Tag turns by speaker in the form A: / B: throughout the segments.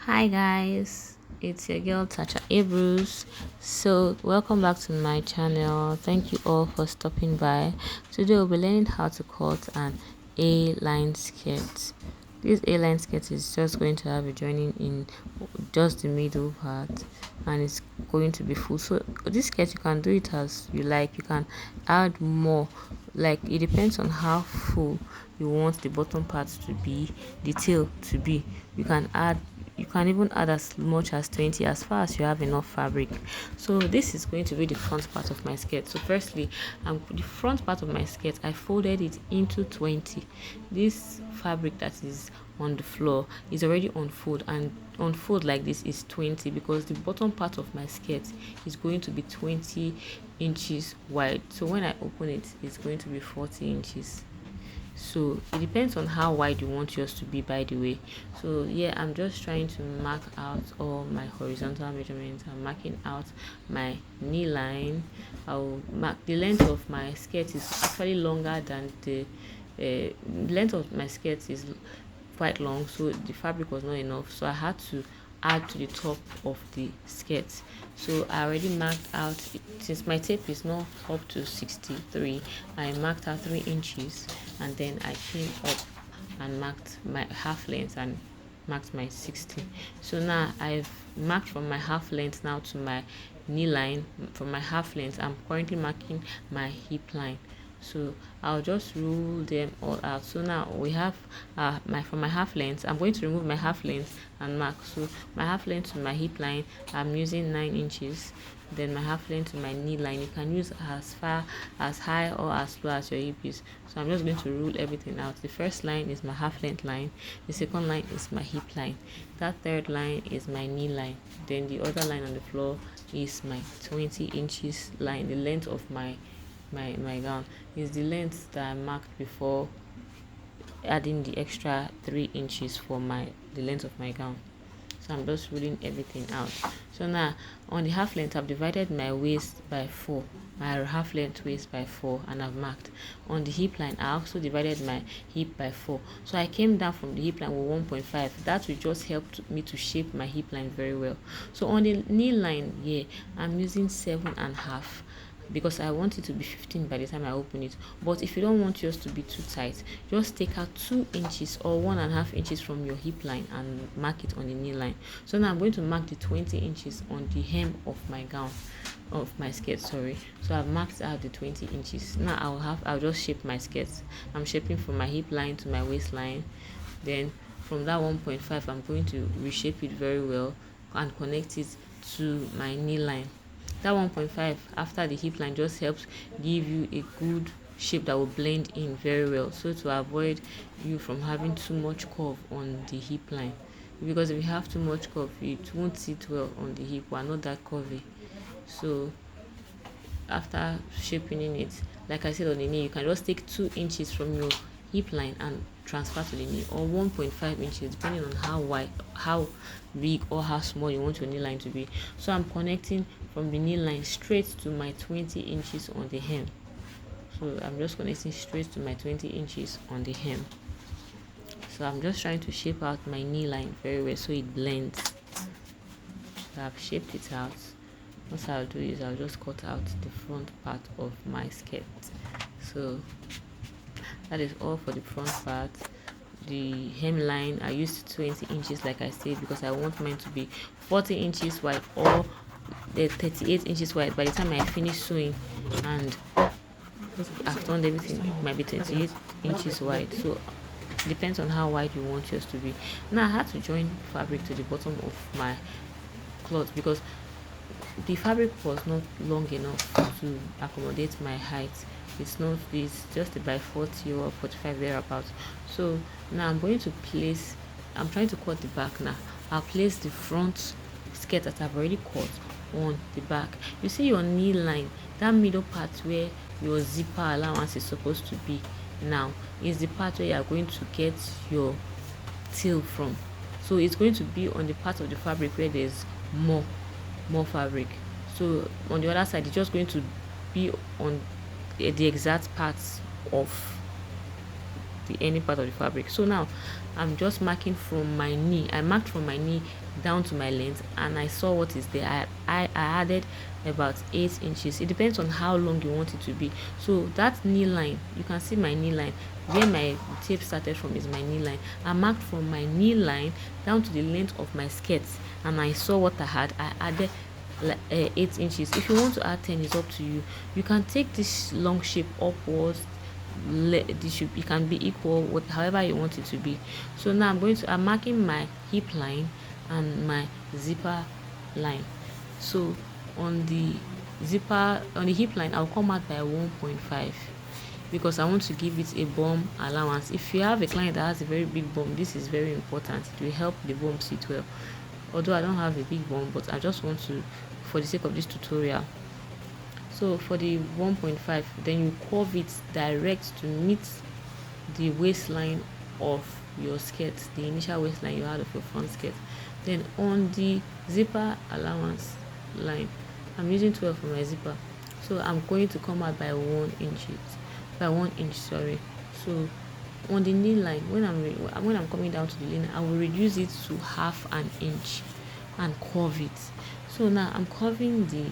A: Hi guys, it's your girl Tacha Abrus. So welcome back to my channel. Thank you all for stopping by. Today we'll be learning how to cut an A-line skirt. This A-line skirt is just going to have a joining in just the middle part, and it's going to be full. So this skirt, you can do it as you like. You can add more, like it depends on how full you want the bottom part to be, the tail to be. You can even add as much as 20, as far as you have enough fabric. So this is going to be the front part of my skirt. So firstly, the front part of my skirt, I folded it into 20. This fabric that is on the floor is already unfold, and unfold like this is 20 because the bottom part of my skirt is going to be 20 inches wide. So when I open it, it's going to be 40 inches. So it depends on how wide you want yours to be, by the way. So yeah, I'm just trying to mark out all my horizontal measurements. I'm marking out my knee line. I'll mark the length of my skirt is actually longer than the length of my skirt is quite long, so the fabric was not enough, so I had to add to the top of the skirt. So I already marked out, since my tape is not up to 63, I marked out 3 inches, and then I came up and marked my half length and marked my 60. So now I've marked from my half length now to my knee line. From my half length, I'm currently marking my hip line. So I'll just rule them all out. So now we have my from my half length, I'm going to remove my half length and mark. So my half length to my hip line, I'm using 9 inches. Then my half length to my knee line, you can use as far as high or as low as your hip is. So I'm just going to rule everything out. The first line is my half length line, the second line is my hip line, that third line is my knee line, then the other line on the floor is my 20 inches line. The length of my gown is the length that I marked before adding the extra 3 inches for the length of my gown. So I'm just ruling everything out. So now on the half length, I've divided my waist by 4, my half length waist by 4, and I've marked. On the hip line, I also divided my hip by 4, so I came down from the hip line with 1.5. That will just help me to shape my hip line very well. So on the knee line here, I'm using 7.5, because I want it to be 15 by the time I open it. But if you don't want yours to be too tight, just take out 2 inches or 1.5 inches from your hip line and mark it on the knee line. So now I'm going to mark the 20 inches on the hem of my gown, of my skirt, sorry. So I've marked out the 20 inches. Now I'll just shape my skirt. I'm shaping from my hip line to my waistline. Then from that 1.5, I'm going to reshape it very well and connect it to my knee line. That 1.5 after the hip line just helps give you a good shape that will blend in very well, so to avoid you from having too much curve on the hip line, because if you have too much curve, it won't sit well on the hip. We're not that curvy. So after shaping in it, like I said, on the knee, you can just take 2 inches from your hip line and transfer to the knee, or 1.5 inches, depending on how wide, how big or how small you want your knee line to be. So I'm connecting from the knee line straight to my 20 inches on the hem. So I'm just connecting straight to my 20 inches on the hem. So I'm just trying to shape out my knee line very well so it blends. So I've shaped it out. What I'll do is I'll just cut out the front part of my skirt. So that is all for the front part. The hemline, I used 20 inches like I said, because I want mine to be 40 inches wide or the 38 inches wide. By the time I finish sewing and I've done everything, it might be 28 inches wide. So depends on how wide you want yours to be. Now I had to join fabric to the bottom of my cloth because the fabric was not long enough to accommodate my height. It's just about 40 or 45 thereabouts. So now I'm trying to cut the back. Now I'll place the front skirt that I've already cut on the back. You see your knee line, that middle part where your zipper allowance is supposed to be, now is the part where you are going to get your tail from. So it's going to be on the part of the fabric where there's more fabric. So on the other side, it's just going to be on the exact parts of the any part of the fabric. So now I'm just marking from my knee. I marked from my knee down to my length, and I saw what is there. I added about 8 inches. It depends on how long you want it to be. So that knee line, you can see my knee line where my tape started from is my knee line. I marked from my knee line down to the length of my skirt, and I saw what I had. I added 8 inches. If you want to add 10, it's up to you. You can take this long shape upwards. It can be equal, however you want it to be. So now I'm marking my hip line and my zipper line. So on the hip line, I'll come out by 1.5 because I want to give it a bum allowance. If you have a client that has a very big bum, this is very important. It will help the bum sit well. Although I don't have a big bum, but I just want to, for the sake of this tutorial. So for the 1.5, then you curve it direct to meet the waistline of your skirt, the initial waistline you had of your front skirt. Then on the zipper allowance line, I'm using 12 for my zipper, so I'm going to come out by 1 inch, sorry. So on the knee line, when I'm coming down to the knee line, I will reduce it to half an inch and curve it. So now I'm curving the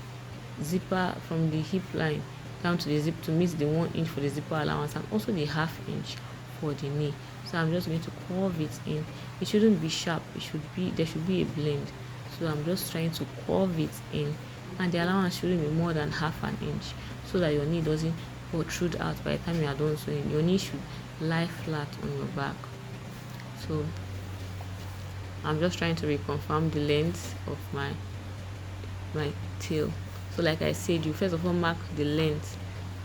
A: zipper from the hip line down to the zip to meet the 1 inch for the zipper allowance, and also the half inch for the knee. So I'm just going to curve it in. It shouldn't be sharp, there should be a blend. So I'm just trying to curve it in, and the allowance shouldn't be more than half an inch, so that your knee doesn't protrude out by the time you are done sewing. Your knee should lie flat on your back. So I'm just trying to reconfirm the length of my tail. So like I said, you first of all mark the length,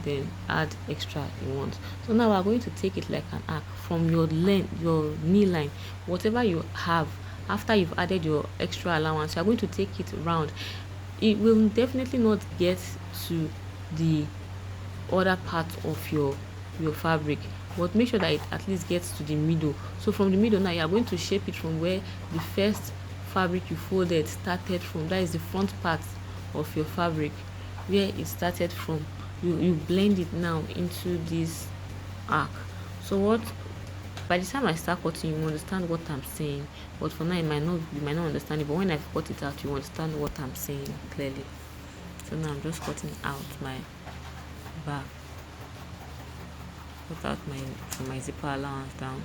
A: then add extra you want. So now we're going to take it like an arc from your knee line, whatever you have after you've added your extra allowance. You're going to take it round. It will definitely not get to the other part of your fabric, but make sure that it at least gets to the middle. So from the middle, now you're going to shape it from where the first fabric you folded started from. That is the front part of your fabric, where it started from. You blend it now into this arc. So by the time I start cutting, you understand what I'm saying, but for now you might not understand it, but when I cut it out, you understand what I'm saying clearly. So now I'm just cutting out my back, cut out my zipper allowance down.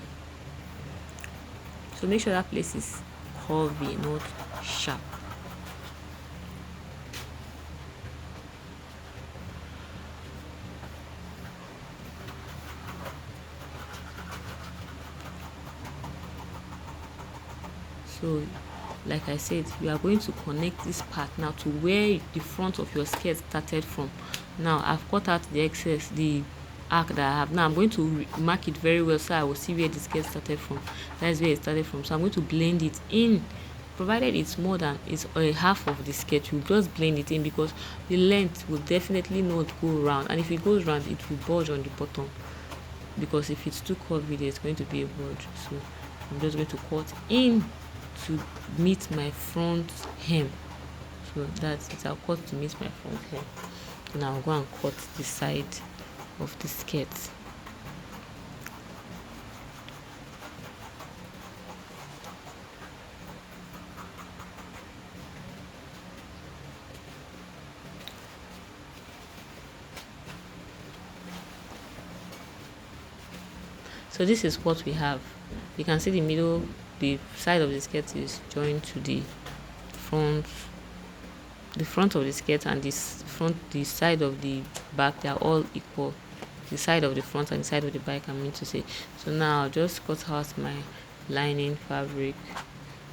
A: So make sure that place is curvy, not sharp. So like I said, you are going to connect this part now to where the front of your skirt started from. Now I've cut out the excess, the arc that I have. Now I'm going to mark it very well so I will see where the skirt started from. That's where it started from. So I'm going to blend it in, provided it's more than half of the skirt. You just blend it in, because the length will definitely not go round, and if it goes round, it will bulge on the bottom, because if it's too curvy, there's going to be a bulge. So I'm just going to cut in to meet my front hem. So that's it. I'll cut to meet my front hem, and I'll go and cut the side of the skirt. So this is what we have. You can see the side of the skirt is joined to the front of the skirt, and the side of the back, they are all equal. The side of the front and the side of the back, I mean to say. So now I'll just cut out my lining fabric.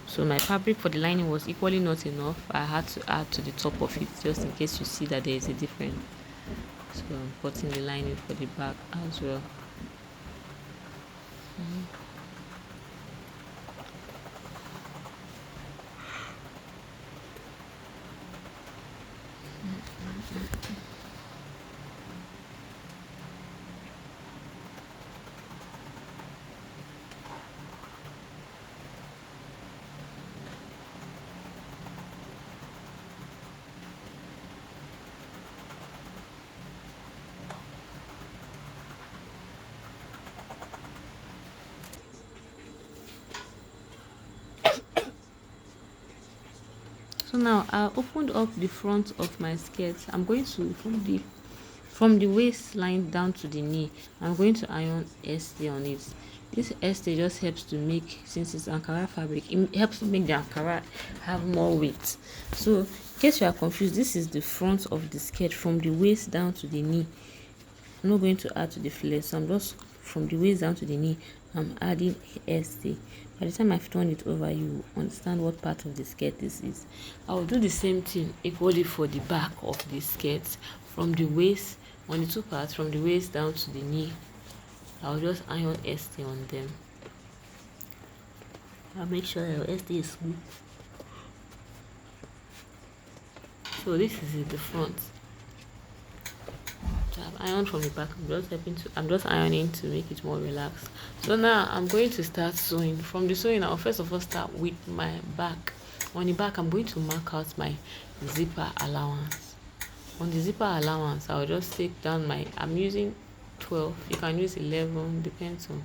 A: So my fabric for the lining was equally not enough. I had to add to the top of it, just in case you see that there is a difference. So I'm cutting the lining for the back as well. So now I opened up the front of my skirt. I'm going to from the waistline down to the knee. I'm going to iron ST on it. This ST just helps to make, since it's Ankara fabric, it helps to make the Ankara have more weight. So in case you are confused, this is the front of the skirt from the waist down to the knee. I'm not going to add to the flare, so I'm just from the waist down to the knee. I'm adding ST. By the time I've turned it over, you understand what part of the skirt this is. I will do the same thing equally for the back of the skirt, from the waist, on the two parts, from the waist down to the knee. I'll just iron ST on them. I'll make sure your ST is smooth. So this is the front. So I've ironed from the back. I'm just ironing to make it more relaxed. So now I'm going to start sewing. From the sewing, I'll first of all start with my back. On the back, I'm going to mark out my zipper allowance. On the zipper allowance, I'll just take down I'm using 12. You can use 11, depends on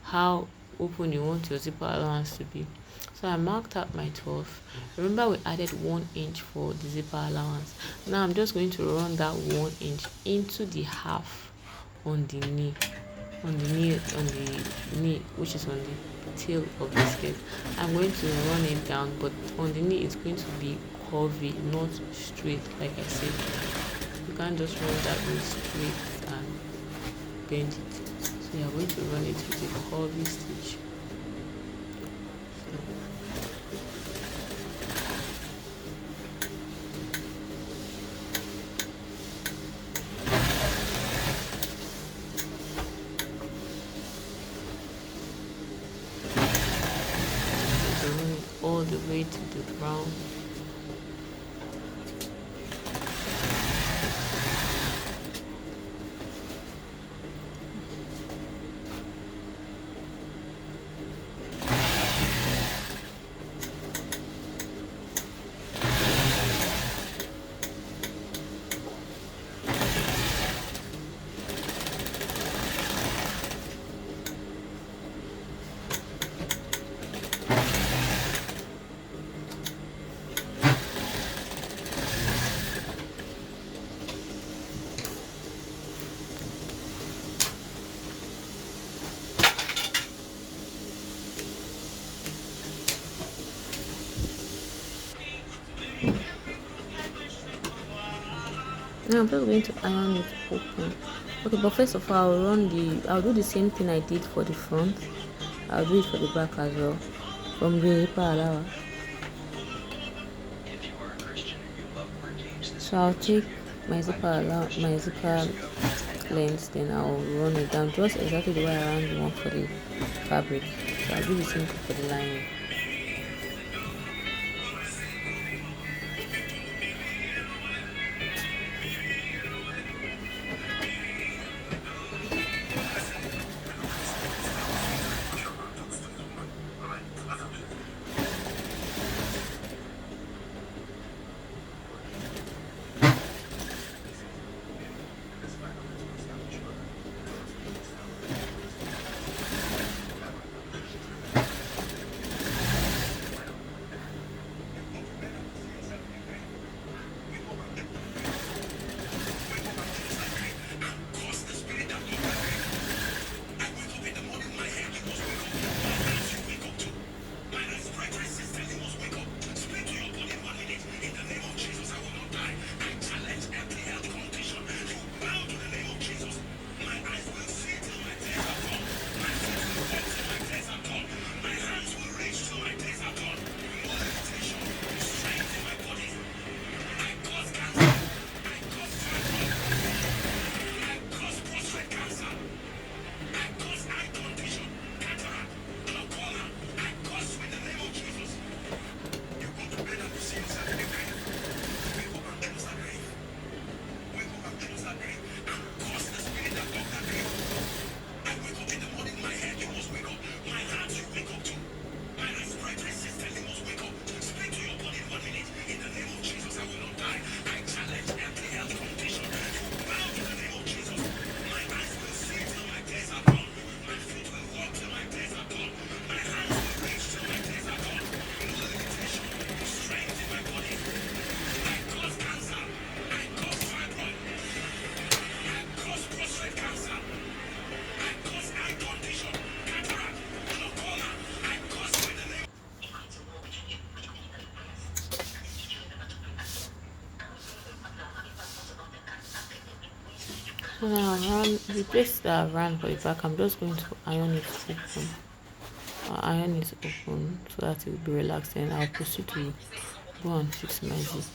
A: how open you want your zipper allowance to be. So I marked out my 12. Remember, we added 1 inch for the zipper allowance. Now I'm just going to run that 1 inch into the half on the knee, which is on the tail of the skirt. I'm going to run it down, but on the knee it's going to be curvy, not straight. Like I said, you can't just run that way straight and bend it. So you're going to run it with a curvy stitch. All the way to the ground. Now I'm just going to iron it open. Okay, but first of all, I'll do the same thing I did for the front. I'll do it for the back as well. From the zipper allowance. So I'll take my zipper length, then I'll run it down just exactly the way I ran the one for the fabric. So I'll do the same thing for the lining. So now around the place that I ran for the back, I'm just going to iron it open. Iron is open so that it will be relaxed, and I'll proceed to go and fix my zip.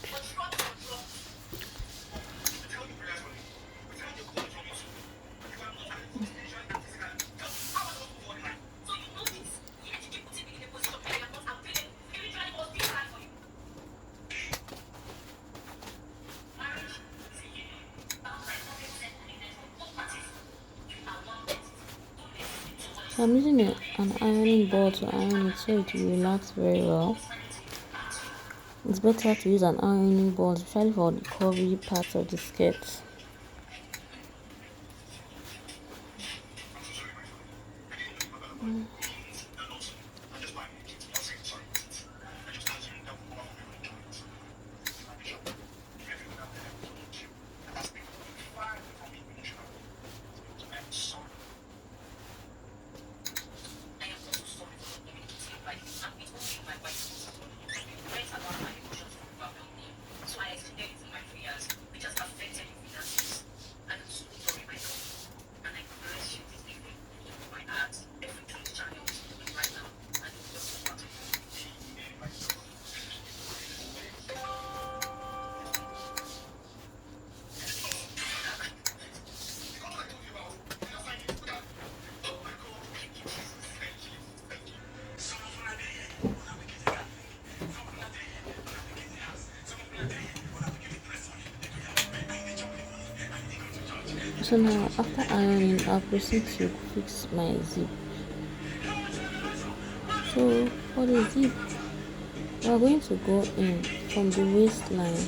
A: So I'm using an ironing board to iron it so it will relax very well. It's better to use an ironing board, especially for the curvy parts of the skirt. So now after ironing, I'll proceed to fix my zip. So for the zip, we're going to go in from the waistline,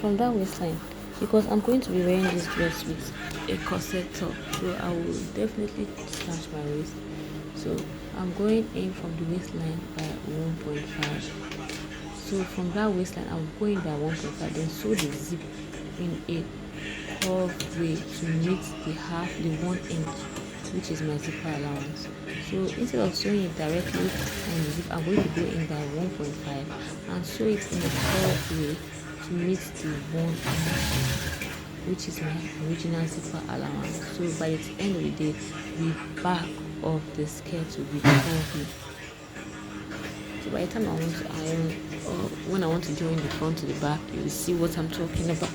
A: from that waistline, because I'm going to be wearing this dress with a corset top, so I will definitely slash my waist. So I'm going in from the waistline by 1.5. So from that waistline, I'll go in by 1.5, then sew the zip in a curved way to meet the half, the 1 inch, which is my zipper allowance. So instead of sewing it directly on the zip, I'm going to go in by 1.5 and sew it in a curved way to meet the 1 inch, which is my original zipper allowance. So by the end of the day, the back of the skirt will be curvy. So by the time I want to iron, or when I want to join the front to the back, you will see what I'm talking about.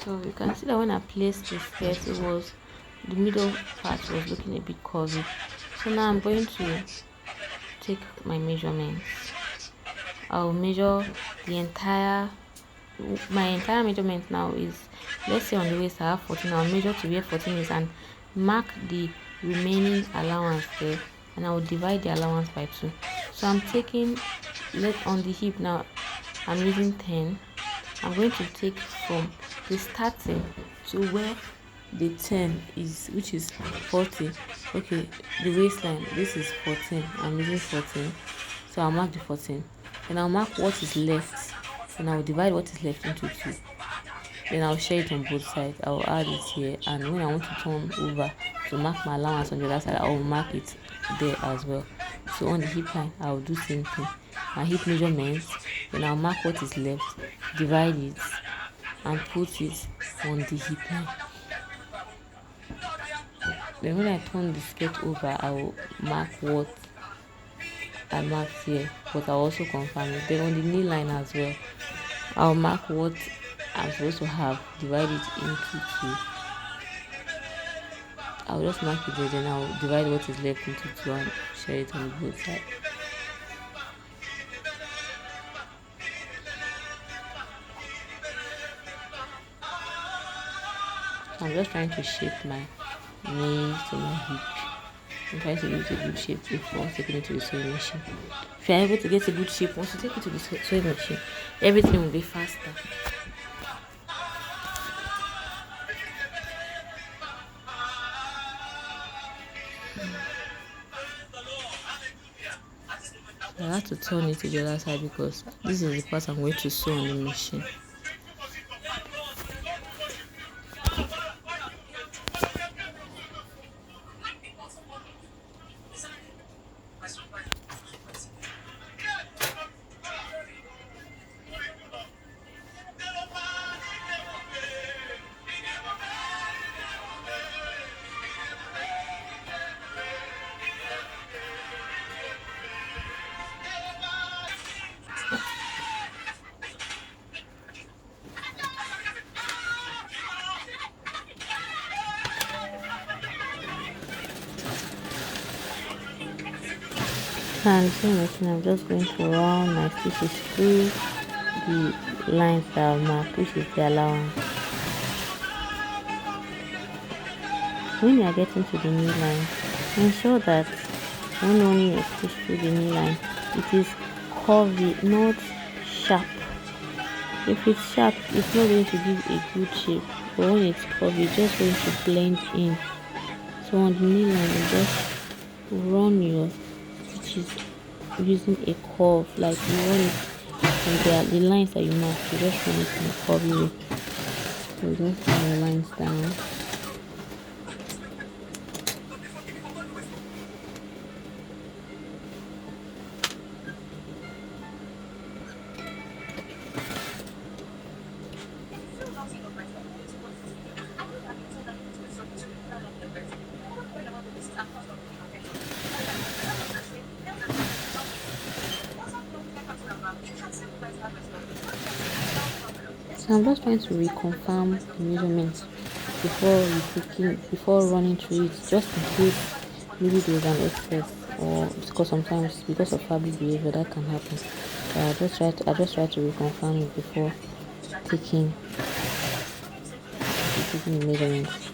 A: So you can see that when I placed the skirt, it was the middle part was looking a bit curvy. So now I'm going to take my measurements. I'll measure the entire, my entire measurement now is, let's say on the waist I have 14. I'll measure to where 14 is, and mark the remaining allowance there, and I will divide the allowance by 2. So I'm taking, on the hip now, I'm using 10. I'm going to take from the starting to where the 10 is, which is 40. Okay, the waistline, this is 14. I'm using 14. So I'll mark the 14. Then I'll mark what is left. And I'll divide what is left into 2. Then I'll share it on both sides. I'll add it here, and when I want to turn over to mark my allowance on the other side, I'll mark it there as well. So on the hip line, I'll do same thing. My hip measurements, then I'll mark what is left, divide it, and put it on the hip line. Then when I turn the skirt over, I will mark what I marked here, but I'll also confirm it. Then on the knee line as well, I'll mark what I'm supposed to have, divide it into 2. I'll just mark it there, then I'll divide what is left into 2 and share it on both sides. I'm just trying to shape my knee to my hip. I'm trying to give it a good shape before taking it to the sewing machine. If you're able to get a good shape once you take it to the sewing machine, everything will be faster. I have to turn it to the other side because this is the part I'm going to sew on the machine. And same machine, I'm just going to run my stitches through the lines that I've marked, which is the allowance. When you are getting to the knee line, ensure that when running your stitch through the knee line, it is curvy, not sharp. If it's sharp, it's not going to give a good shape, but when it's curvy, it's just going to blend in. So on the knee line, you just run your stitches using a curve, like you run it from the lines that you mark, you just run it in a curvy way. So you just run your lines down. So I'm just trying to reconfirm the measurements before running through it, just in case maybe there's an excess, or because sometimes because of fabric behavior that can happen. So I just try to reconfirm it before taking the measurements.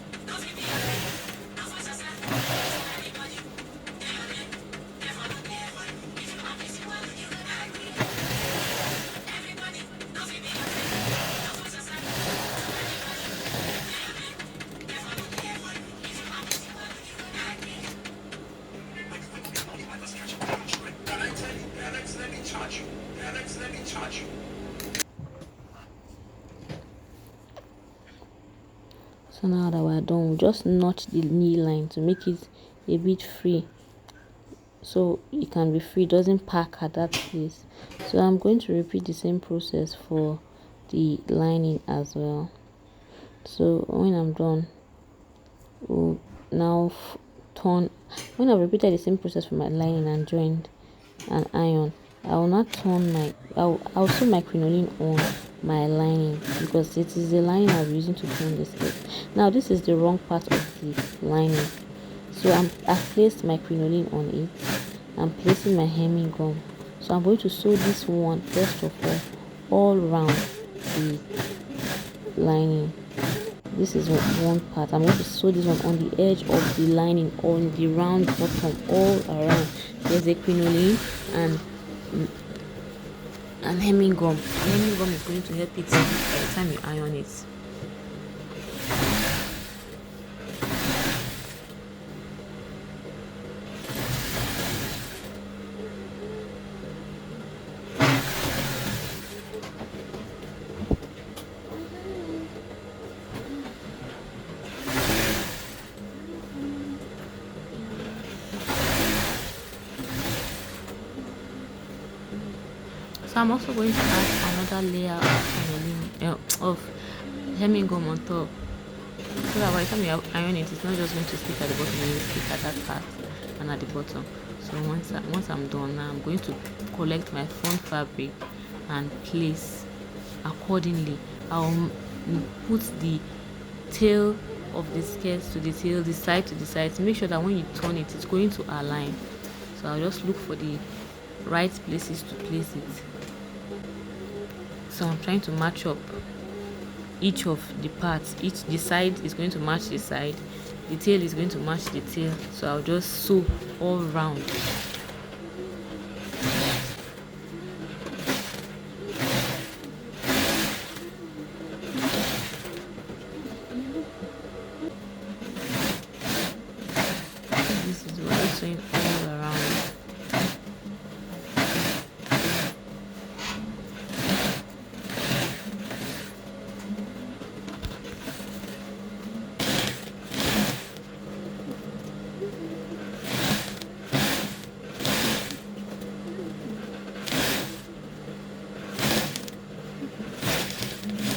A: So now that we're done, we'll just notch the knee line to make it a bit free, so it can be free, doesn't pack at that place. So I'm going to repeat the same process for the lining as well. So when I'm done, we'll now turn. When I've repeated the same process for my lining and joined and iron, I will not turn my I'll sew my crinoline on my lining, because it is the lining I'll be using to turn the skirt. Now this is the wrong part of the lining, so I've placed my crinoline on it. I'm placing my hemming gum, so I'm going to sew this one first of all around the lining. this is one part. I'm going to sew this one on the edge of the lining, on the round bottom, all around. There's a crinoline and hemming gum. Hemming gum is going to help it by the time you iron it. So I'm also going to add another layer of hemming gum on top, so that by the time you iron it, it's not just going to stick at the bottom, it will stick at that part and at the bottom. So once I'm done, now I'm going to collect my front fabric and place accordingly. I'll put the tail of the skirt to the tail, the side to the side, to make sure that when you turn it, it's going to align. So I'll just look for the right places to place it. So I'm trying to match up each of the parts. The side is going to match the side, the tail is going to match the tail. So I'll just sew all round. This is what I'm sewing all around.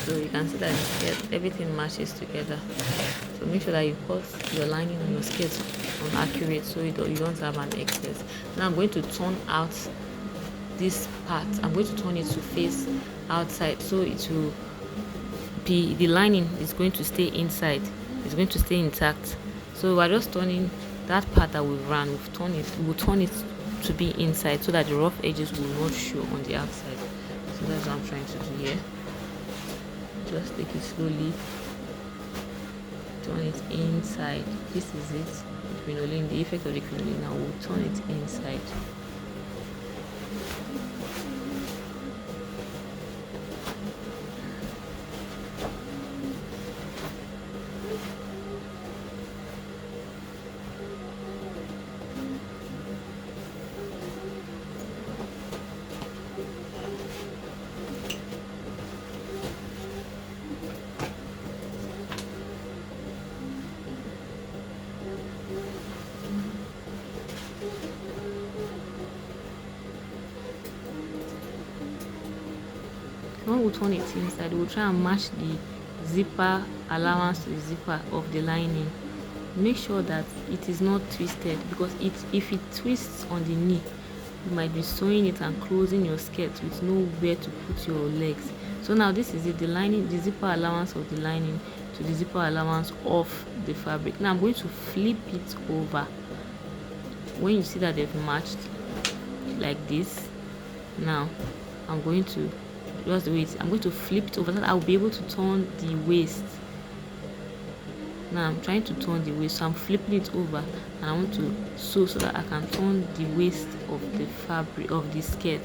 A: So you can see that everything matches together. So make sure that you cut your lining on your skirt on accurate, so you don't have an excess. Now I'm going to turn out this part. I'm going to turn it to face outside, so it will be, the lining is going to stay inside. It's going to stay intact. So we're just turning that part that we've run. We'll turn it to be inside, so that the rough edges will not show on the outside. So that's what I'm trying to do here. Just take it slowly, turn it inside. This is it, the crinoline, the effect of the crinoline. Now we'll turn it inside. When we turn it inside, we'll try and match the zipper allowance to the zipper of the lining. Make sure that it is not twisted, because if it twists on the knee, you might be sewing it and closing your skirt with nowhere to put your legs. So now this is it, the lining, the zipper allowance of the lining to the zipper allowance of the fabric. Now I'm going to flip it over. When you see that they've matched like this, now I'm going to just do it. I'm going to flip it over so that I'll be able to turn the waist. Now I'm trying to turn the waist, so I'm flipping it over, and I want to sew so that I can turn the waist of the fabric of the skirt.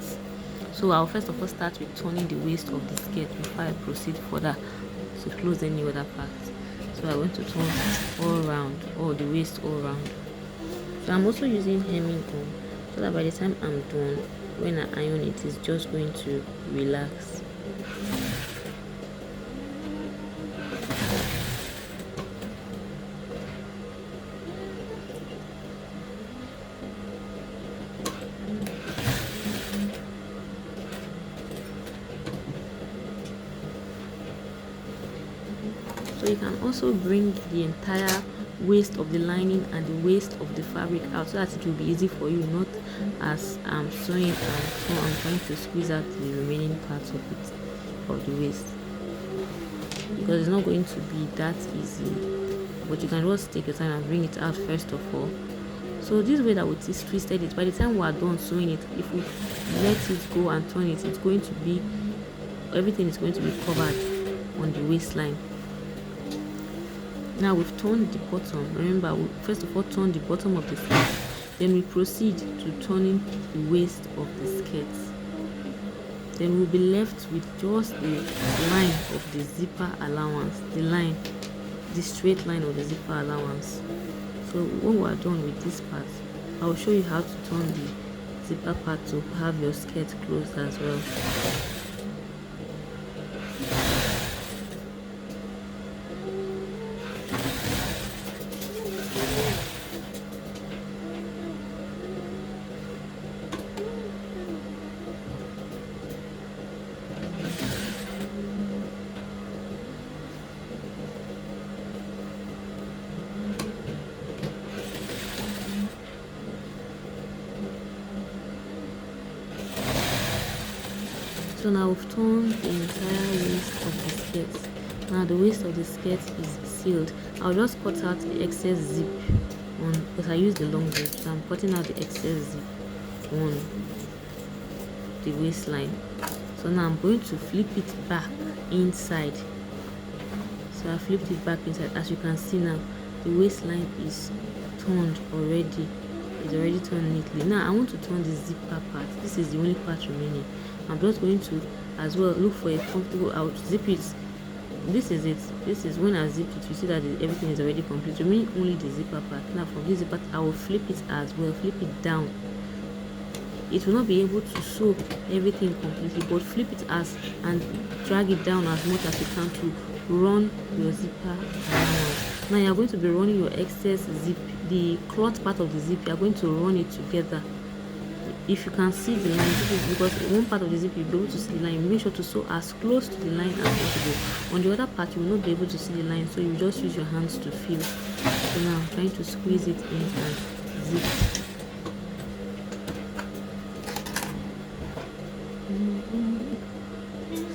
A: So I'll first of all start with turning the waist of the skirt before I proceed further to close any other part. So I want to turn all around, or the waist all around. So I'm also using hemming gum, so that by the time I'm done, when I iron it, it's just going to relax. So you can also bring the entire waist of the lining and the waist of the fabric out, so that it will be easy for you, not as I'm sewing and so I'm trying to squeeze out the remaining parts of it, of the waist, because it's not going to be that easy. But you can just take your time and bring it out first of all. So this way that we twisted it, by the time we are done sewing it, if we let it go and turn it, it's going to be, everything is going to be covered on the waistline. Now we've turned the bottom. Remember, we first of all turn the bottom of the skirt, then we proceed to turning the waist of the skirt. Then we'll be left with just the line of the zipper allowance, the straight line of the zipper allowance. So when we're done with this part, I'll show you how to turn the zipper part to have your skirt closed as well. So now we've turned the entire waist of the skirt. Now the waist of the skirt is sealed. I'll just cut out the excess zip because I use the long zip, so I'm cutting out the excess zip on the waistline. So now I'm going to flip it back inside. So I flipped it back inside. As you can see now, the waistline is turned already. It's already turned neatly. Now I want to turn the zipper part. This is the only part remaining. I'm just going to as well look for a comfortable out. Zip it. This is it. This is when I zip it. You see that everything is already complete. Remaining only the zipper part. Now from this zipper, I will flip it as well. Flip it down. It will not be able to sew everything completely, but flip it and drag it down as much as you can to run your zipper around. Now you're going to be running your excess zip, the cloth part of the zip. You're going to run it together. If you can see the line, this is because one part of the zip you'll be able to see the line. Make sure to sew as close to the line as possible. On the other part, you will not be able to see the line, so you just use your hands to feel. So now I'm trying to squeeze it in and zip.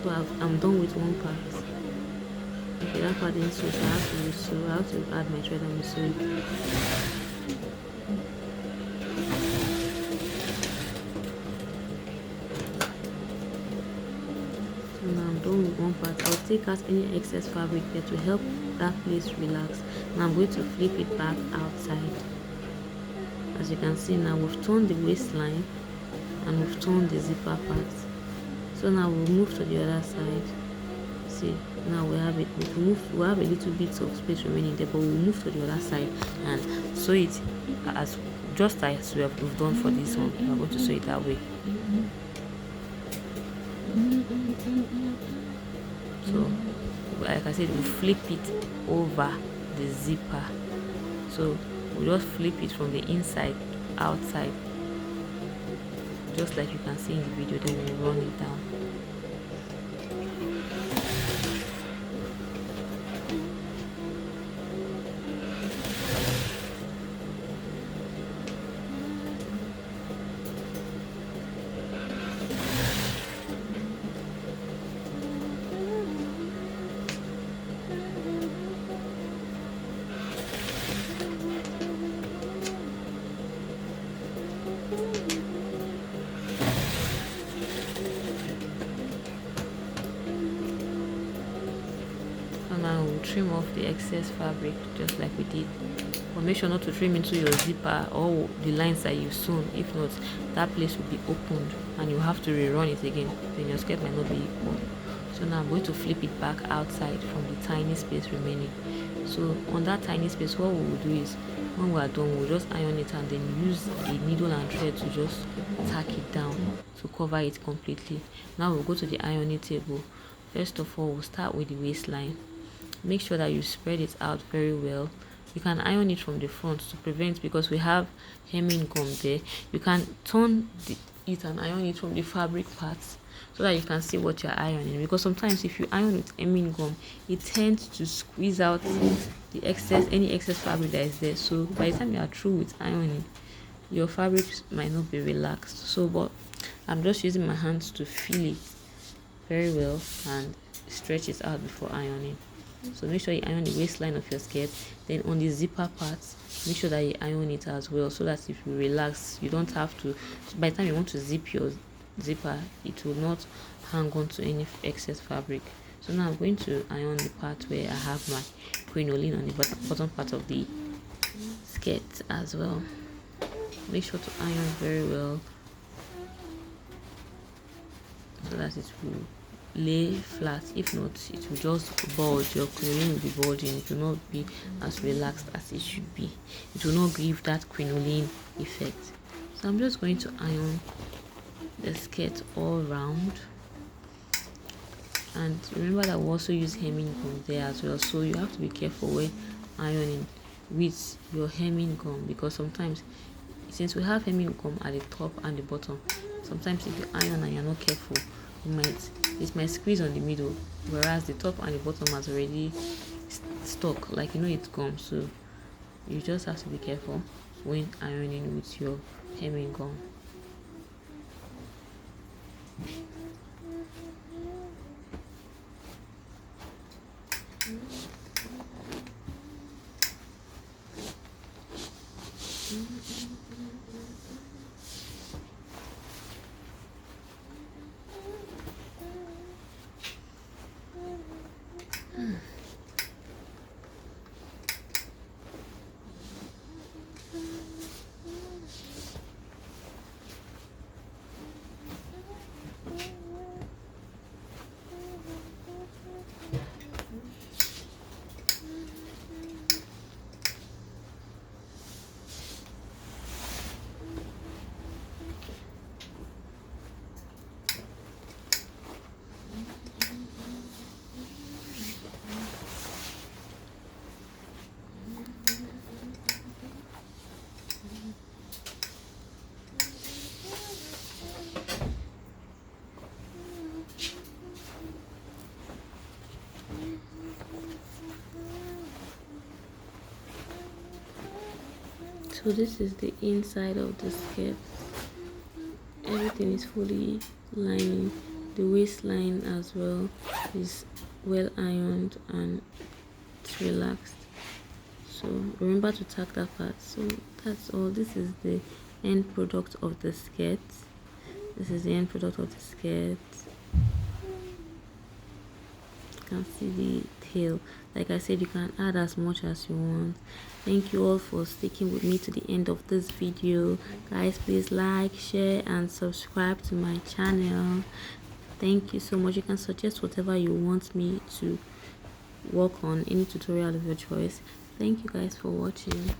A: So I'm done with one part. Okay, that part didn't sew, so I have to add my thread and sew it. So now I'm done with one part. I'll take out any excess fabric there to help that place relax. Now I'm going to flip it back outside. As you can see now, we've turned the waistline and we've turned the zipper part. So now we'll move to the other side. See, now we have it. We have a little bit of space remaining there, but we'll move to the other side and sew it as just as we've done for this one. We're going to sew it that way. So, like I said, we'll flip it over the zipper. So we'll just flip it from the inside outside, just like you can see in the video. Then we'll run it down. Now we'll trim off the excess fabric just like we did, but make sure not to trim into your zipper or the lines that you've sewn. If not, that place will be opened and you have to rerun it again, then your skirt might not be equal. So now I'm going to flip it back outside from the tiny space remaining. So on that tiny space, what we will do is when we are done, we'll just iron it and then use a needle and thread to just tack it down to cover it completely. Now we'll go to the ironing table. First of all, we'll start with the waistline. Make sure that you spread it out very well. You can iron it from the front to prevent, because we have hemming gum there. You can turn it and iron it from the fabric parts so that you can see what you're ironing, because sometimes if you iron with hemming gum, it tends to squeeze out any excess fabric that is there. So by the time you are through with ironing, your fabrics might not be relaxed. So but I'm just using my hands to feel it very well and stretch it out before ironing. So make sure you iron the waistline of your skirt. Then on the zipper parts, make sure that you iron it as well, so that if you relax, you don't have to, by the time you want to zip your zipper, it will not hang on to any excess fabric. So now I'm going to iron the part where I have my crinoline on the bottom part of the skirt as well. Make sure to iron very well so that it will lay flat. If not, it will just bulge. Your crinoline will be bulging. It will not be as relaxed as it should be. It will not give that crinoline effect. So I'm just going to iron the skirt all round. And remember that we also use hemming gum there as well, so you have to be careful when ironing with your hemming gum, because sometimes, since we have hemming gum at the top and the bottom, sometimes if you iron and you're not careful, it might squeeze on the middle, whereas the top and the bottom has already stuck, like it's gum. So you just have to be careful when ironing with your hemming gum. So this is the inside of the skirt. Everything is fully lining. The waistline as well is well ironed and it's relaxed. So remember to tag that part. So that's all. This is the end product of the skirt. This is the end product of the skirt. You can see the tail. Like I said, you can add as much as you want. Thank you all for sticking with me to the end of this video. Guys, please like, share and subscribe to my channel. Thank you so much. You can suggest whatever you want me to work on, any tutorial of your choice. Thank you guys for watching.